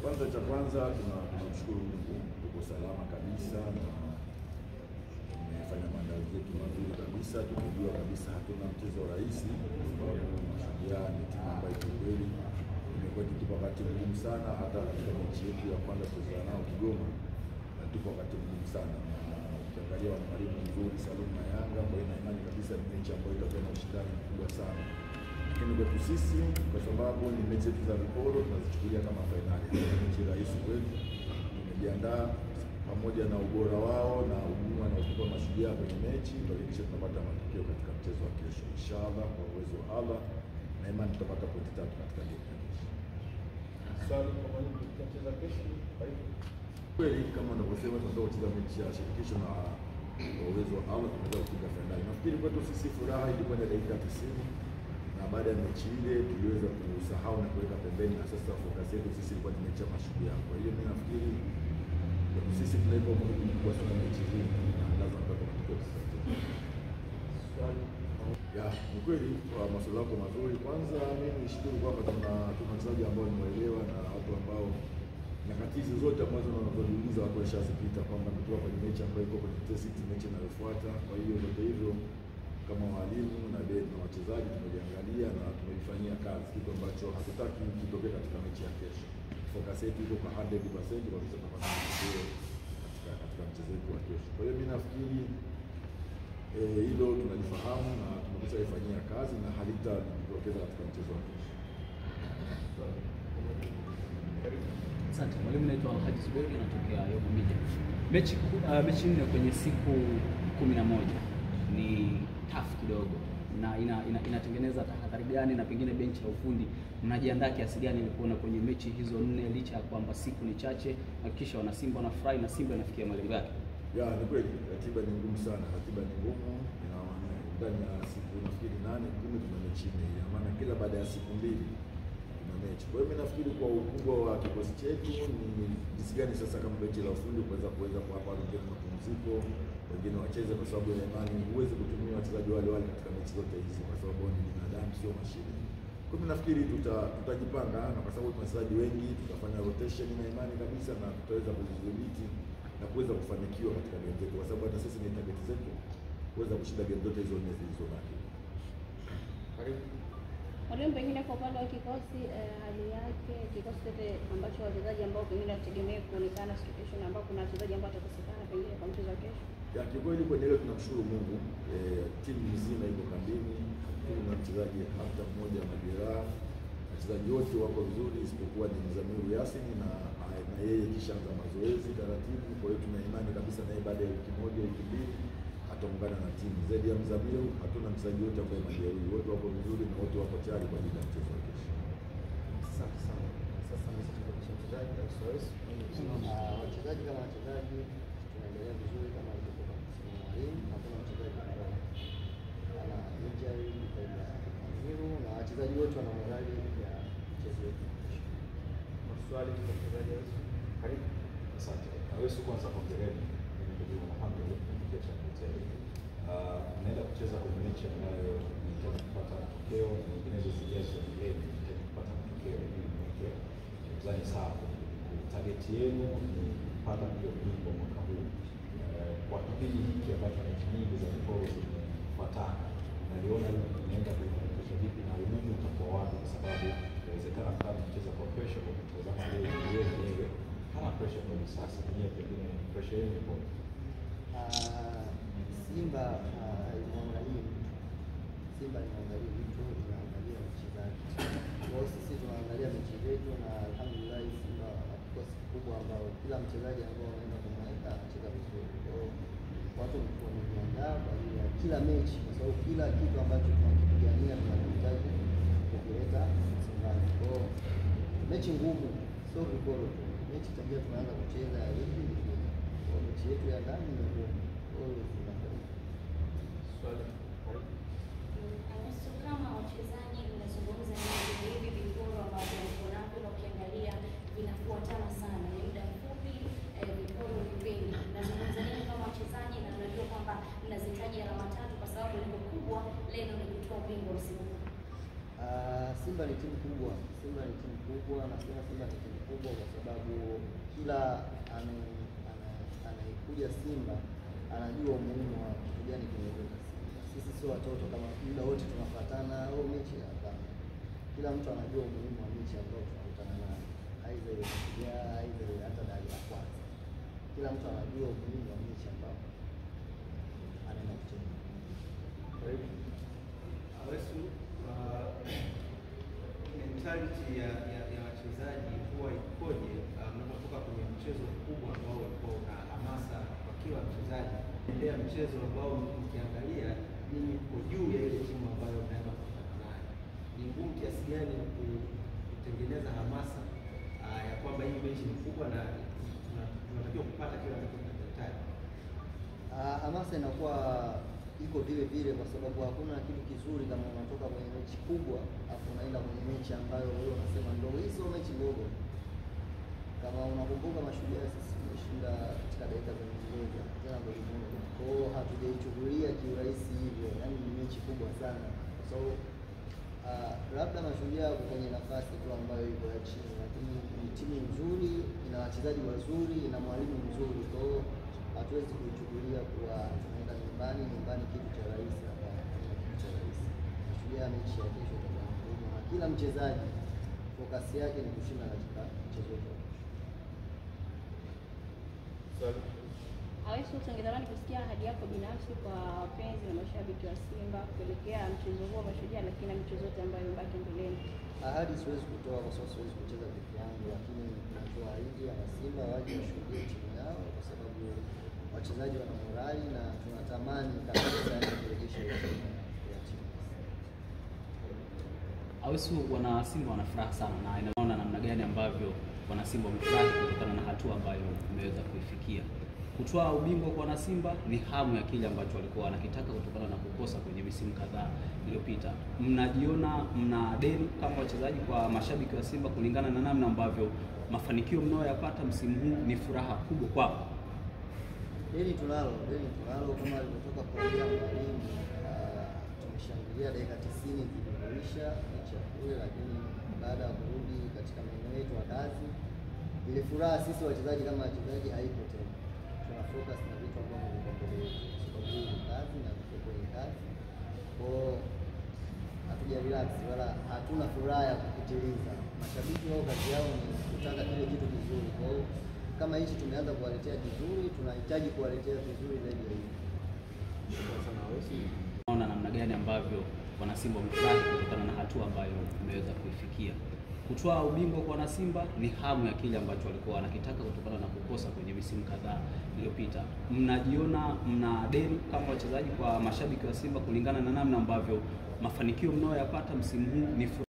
Cha kwanza tunamshukuru Mungu tuko salama kabisa na tumefanya maandalizi yetu mazuri kabisa, tukijua kabisa hatuna mchezo rahisi kwa sababu Mashujaa ni timu ambayo kwa kweli imekuwa ikitupa wakati mgumu sana. Hata katika mechi yetu ya kwanza tulizocheza nao Kigoma tupo wakati mgumu sana, na ukiangalia wana mwalimu mzuri Salum na Yanga, kwa hiyo imani kabisa ni mechi ambayo itakuwa na ushindani mkubwa sana. Lakini kwetu sisi, kwa sababu ni mechi zetu za viporo, tunazichukulia kama fainali. Ni mechi rahisi kwetu, tumejiandaa pamoja na ubora wao na ugumu wanaotupa Mashujaa kwenye mechi, tuhakikishe tunapata matokeo katika mchezo wa kesho. Inshallah, kwa uwezo wa Allah na imani tutapata pointi 3 katika game ya kesho. Swali kwa mwalimu tutacheza kesho. Kweli kama ninavyosema, tunataka kucheza mechi ya shirikisho na kwa uwezo wa Allah tunaweza kufika fainali. Nafikiri kwetu sisi furaha ilikuwa ni dakika 90 na baada ya mechi ile tuliweza kusahau na kuweka pembeni, na sasa focus yetu sisi ilikuwa ni mechi ya Mashujaa. Kwa hiyo mimi nafikiri sisi tunaipa umuhimu mkubwa sana mechi hii na lazima tupate matokeo. Swali. Ya, ni kweli kwa maswali yako mazuri. Kwanza mimi nishukuru kwamba tuna wachezaji ambao nimeelewa na watu ambao nyakati hizo zote ambazo wanazojiuliza watu washazipita, kwamba nitoka kwenye mechi ambayo iko kwenye test mechi inayofuata. Kwa hiyo zote hivyo kama walimu na wachezaji tumejiangalia na tumefanyia kazi, kitu ambacho hatutaki kitokee katika mechi ya kesho. Focus yetu iko kwa 100% kwa sababu tunapata matokeo katika mchezo wetu wa kesho. Kwa hiyo mimi nafikiri hilo tunalifahamu na tumekwisha ifanyia kazi na halitajitokeza katika mchezo wa kesho. Asante. Mwalimu, naitwa Haji Zuberi, natokea Yobo Media. Mechi 4 kwenye siku 11 ni tough kidogo, na inatengeneza tahadhari gani, na pengine benchi la ufundi mnajiandaa kiasi gani ili kuona kwenye mechi hizo 4 licha ya kwamba siku ni chache, hakikisha wana Simba wanafurahi na Simba inafikia malengo yake? Ya, ni kweli ratiba ni ngumu sana, ratiba ni ngumu. Ina maana ndani ya siku nafikiri 8-10 tuna mechi 4, ina maana kila baada ya siku 2 tuna mechi. Kwa hiyo mimi nafikiri kwa ukubwa wa kikosi chetu ni jinsi gani sasa kama benchi la ufundi kuweza kuwapa wengine mapumziko, wengine wacheze, kwa sababu ya imani huwezi kutumia wachezaji wale katika mechi zote hizi, kwa sababu ni binadamu, sio mashine. Kwa hiyo nafikiri tutajipanga, na kwa sababu tuna wachezaji wengi tutafanya rotation na imani kabisa, na tutaweza kudhibiti na kuweza kufanikiwa katika game zetu, kwa sababu hata sisi ni target zetu kuweza kushinda game zote hizo 4 zilizobaki. Mwalimu, pengine kwa upande wa kikosi, hali yake kikosi chote ambacho wachezaji ambao pengine wategemea kuonekana situation ambao kuna wachezaji ambao watakosekana pengine kwa mchezo wa kesho? Ya, kikweli kwenye hilo tunamshukuru Mungu, timu nzima iko kambini, hakuna mchezaji hata mmoja majeraha, wachezaji wote wako vizuri isipokuwa ni Mzamiru Yasini na yeye kishaanza mazoezi taratibu. Kwa hiyo tuna imani kabisa naye baada ya wiki moja wiki mbili ataungana na timu. Zaidi ya Mzamiru hatuna mchezaji wote ambaye majeruhi, wote wako vizuri na wote wako tayari kwa ajili ya mchezo wa kesho. Asante sana. Sasa mchezaji wa SOS wachezaji kama wachezaji tunaendelea vizuri kama alivyokuwa kusema mwalimu. Hakuna mchezaji ambaye ana injury ya Mzamiru na wachezaji wote wana morali ya mchezo wetu. Maswali kwa mchezaji wetu. Karibu. Asante. Naweza kwanza kuongelea ndio Mohamed kufikia chapter. Naenda kucheza kwenye mechi ambayo nitaka kupata matokeo na nyinginezo zijazo mbele, nitaka kupata matokeo ili niweke mzani sawa. Target yenu ni kupata ndio bingwa mwaka huu. Kwa kipindi hiki ambacho mechi nyingi za viporo zimefuatana, naliona inaenda kuimarisha vipi na umuhimu utakuwa wapi, kwa sababu inawezekana kama mchezo kwa pressure kwa mtazamo wenyewe kama pressure kwa sasa yenyewe, pengine pressure yenu ipo. Simba inaangalia vitu, inaangalia mechi zake. Kwa hiyo sisi tunaangalia mechi zetu, na alhamdulillah Simba kikosi kikubwa ambao kila mchezaji ambao anaenda kumweka anacheza vizuri. Kwa hiyo watu wamejiandaa kwa ajili ya kila mechi, kwa sababu kila kitu ambacho tunakipigania tunahitaji kukileta Simba. Kwa hiyo mechi ngumu, sio viporo tu. Mechi tabia tunaanza kucheza hivi kwa mechi yetu ya ndani ni ngumu. Kama wachezaji mnazungumza hivi viporo ambavyo mko na ukiangalia vinafuatana sana, ni muda mfupi, viporo ni vingi. Nazungumza nini kama wachezaji, na tunajua kwamba mnazihitaji alama 3 kwa sababu lengo kubwa leo ni kutoa ubingwa msimu huu? Simba ni timu kubwa, Simba ni timu kubwa, na Simba ni timu kubwa kwa sababu kila anayekuja Simba anajua umuhimu wa kitu gani kimeleta Simba. Sisi sio watoto kama muda wote tunafuatana au mechi, hapana. Kila mtu anajua umuhimu wa mechi ambayo tunakutana nayo, aidha ile ya aidha hata dali ya kwanza. Kila mtu anajua umuhimu wa mechi ambayo anaenda kucheza. Kwa hivyo Awesu, mentality ya wachezaji huwa ikoje mnapotoka kwenye mchezo mkubwa ambao ulikuwa una hamasa kwa kila mchezaji, endea mchezo ambao mkiangalia ninyi mko juu ya ile timu ambayo mnaenda kukutana nayo? Ni ngumu kiasi gani kutengeneza hamasa ya kwamba hii mechi ni kubwa na tunatakiwa kupata kile ambacho tunahitaji? Hamasa inakuwa iko vile vile kwa sababu hakuna kitu kizuri kama unatoka kwenye mechi kubwa afu unaenda kwenye mechi ambayo wewe unasema ndio hizo mechi ndogo. Kama unakumbuka Mashujaa, sisi tumeshinda katika dakika za nyongeza tena goli moja. Kwa hiyo hatujaichukulia kiurahisi hivyo, yaani ni mechi kubwa sana. So labda Mashujaa kwenye nafasi tu ambayo iko ya chini, lakini ni timu nzuri, ina wachezaji wazuri, ina mwalimu mzuri. Kwa hiyo hatuwezi kuichukulia kuwa tunaenda nyumbani kitu cha rahisi. Hapana, kitu cha rahisi. Mashujaa mechi ya kesho itakuwa ngumu, na kila mchezaji focus yake ni kushinda katika mchezo huo. Awesu, tungetamani kusikia ahadi yako binafsi kwa wapenzi na mashabiki wa Simba kuelekea mchezo huo wa Mashujaa, lakini na michezo yote ambayo imebaki mbeleni. Ahadi siwezi kutoa kwa sababu siwezi kucheza peke yangu, lakini tunatoa ahadi ya Simba waje washuhudie timu yao, kwa sababu wachezaji wana morali na tunatamani kabisa kurejesha ile timu ya timu. Awesu, wana Simba wana furaha sana, na inaona namna gani ambavyo wana Simba wamefurahi kutokana na hatua ambayo umeweza kuifikia. Kutoa ubingwa kwa wana Simba ni hamu ya kile ambacho walikuwa wanakitaka kutokana na kukosa kwenye misimu kadhaa iliyopita. Mnajiona mna deni kama wachezaji kwa mashabiki wa Simba kulingana na namna ambavyo mafanikio mnayoyapata msimu huu ni furaha kubwa kwao? Deni tunalo kama alivyotoka kuongea mwalimu. Tumeshangilia dakika 90 zilizoisha mechi ya kule, lakini baada ya kurudi katika maeneo yetu ya kazi, ile furaha sisi wachezaji kama wachezaji haipo tena. Tuna focus na vitu ambavyo viko mbele yetu, kwa sababu ni kazi na tuko kwenye kazi. Kwa hiyo hatuja relax wala hatuna furaha ya kupitiliza. Mashabiki wao kazi yao ni kutaka kile kitu kizuri. Kwa hiyo kama hichi tumeanza kuwaletea kizuri, tunahitaji kuwaletea vizuri zaidi ya hivi. Naona namna gani ambavyo wana Simba wamefurahi kutokana na hatua ambayo umeweza kuifikia. Kutoa ubingwa kwa wana Simba ni hamu ya kile ambacho walikuwa wanakitaka kutokana na kukosa kwenye misimu kadhaa iliyopita. Mnajiona mna deni kama wachezaji kwa mashabiki wa Simba kulingana na namna ambavyo mafanikio mnayoyapata msimu huu ni